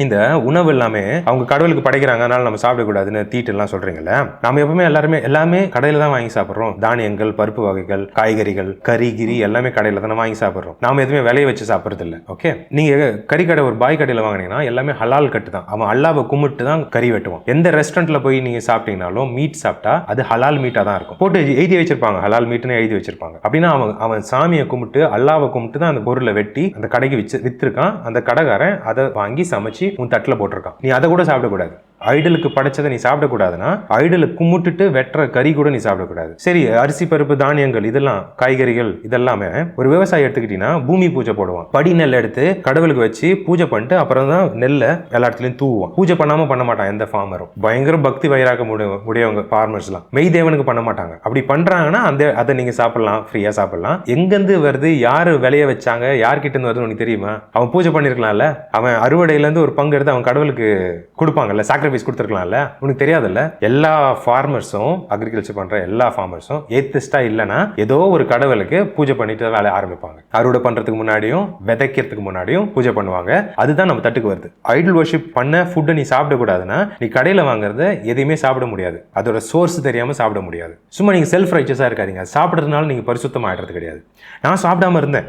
இந்த உணவு எல்லாமே அவங்க கடவுளுக்கு படைக்கிறாங்க, அதனால நம்ம சாப்பிடக்கூடாதுன்னு தீட்டு எல்லாம் சொல்றீங்கல்ல. நம்ம எப்பவுமே எல்லாமே கடையில தான் வாங்கி சாப்பிடுறோம். தானியங்கள், பருப்பு வகைகள், காய்கறிகள், கறிகிரி எல்லாமே கடையில தான் வாங்கி சாப்பிடுறோம். நாம எதுவுமே விளைய வச்சு சாப்பிடுறது இல்லை. ஓகே, நீங்க கறி கடை ஒரு பாய் கடையில் வாங்கினீங்கன்னா எல்லாமே ஹலால் கட்டு தான். அவன் அல்லாவை கும்பிட்டு தான் கறி வெட்டுவான். எந்த ரெஸ்டாரண்ட்ல போய் நீங்க சாப்பிட்டீங்கனாலும் மீட் சாப்பிட்டா அது ஹலால் மீட்டா தான் இருக்கும். போட்டு எழுதி வச்சிருப்பாங்க, ஹலால் மீட்னு எழுதி வச்சிருப்பாங்க. அப்படின்னா அவன் சாமியை கும்பிட்டு அல்லாவை கும்பிட்டு தான் அந்த பொருளை வெட்டி அந்த கடைக்கு வித்திருக்கான். அந்த கடைக்காரன் அதை வாங்கி சமைச்சு உன் தட்டில் போட்டிருக்கான். நீ அதை கூட சாப்பிடக்கூடாது. ஐடலுக்கு படைச்சதை நீ சாப்பிடக்கூடாதுன்னா ஐடலுக்கு கும்பிட்டுட்டு வெட்டுற கறி கூட நீ சாப்பிடக்கூடாது. சரி, அரிசி பருப்பு தானியங்கள் இதெல்லாம் காய்கறிகள் இதெல்லாமே ஒரு விவசாயி எடுத்துக்கிட்டீங்கன்னா பூமி பூஜை போடுவான். படி நெல் எடுத்து கடவுளுக்கு வச்சு பூஜை பண்ணிட்டு அப்புறம் தான் நெல்லை எல்லா இடத்துலையும் தூவுவான். பூஜை பண்ணாம பண்ண மாட்டான் எந்த ஃபார்மரும். பயங்கர பக்தி வயிறாக்க முடியவங்க ஃபார்மர்ஸ் எல்லாம் மெய் தேவனுக்கு பண்ண மாட்டாங்க. அப்படி பண்றாங்கன்னா அதை நீங்க சாப்பிடலாம், ஃப்ரீயா சாப்பிடலாம். எங்கிருந்து வருது, யாரு விளைய வச்சாங்க, யார்கிட்ட இருந்து வருதுன்னு உனக்கு தெரியுமா? அவன் பூஜை பண்ணிருக்கலாம்ல, அவன் அறுவடையில இருந்து ஒரு பங்கு எடுத்து அவன் கடவுளுக்கு கொடுப்பாங்கல்ல, சாக்ரிஃபைஸ் கொடுத்துருக்கலாம்ல. உனக்கு தெரியாதுல்ல? எல்லா ஃபார்மர்ஸும், அக்ரிகல்ச்சர் பண்ற எல்லா ஃபார்மர்ஸும் ஏத்திஸ்டா இல்லைன்னா ஏதோ ஒரு கடவுளுக்கு பூஜை பண்ணிட்டு வேலையை ஆரம்பிப்பாங்க. அறுவடை பண்றதுக்கு முன்னாடியும் விதைக்கிறதுக்கு முன்னாடியும் பூஜை பண்ணுவாங்க. அதுதான் நம்ம தட்டுக்கு வருது. ஐடல் வர்ஷிப் பண்ண ஃபுட்டை நீ சாப்பிடக்கூடாதுன்னா நீ கடையில் வாங்குறத எதையுமே சாப்பிட முடியாது. அதோட சோர்ஸ் தெரியாம சாப்பிட முடியாது. சும்மா நீங்க செல்ஃப் ரைச்சஸா இருக்காதீங்க. சாப்பிட்றதுனால நீங்க பரிசுத்தம் ஆயிடுறது கிடையாது. நான் சாப்பிடாம இருந்தேன்.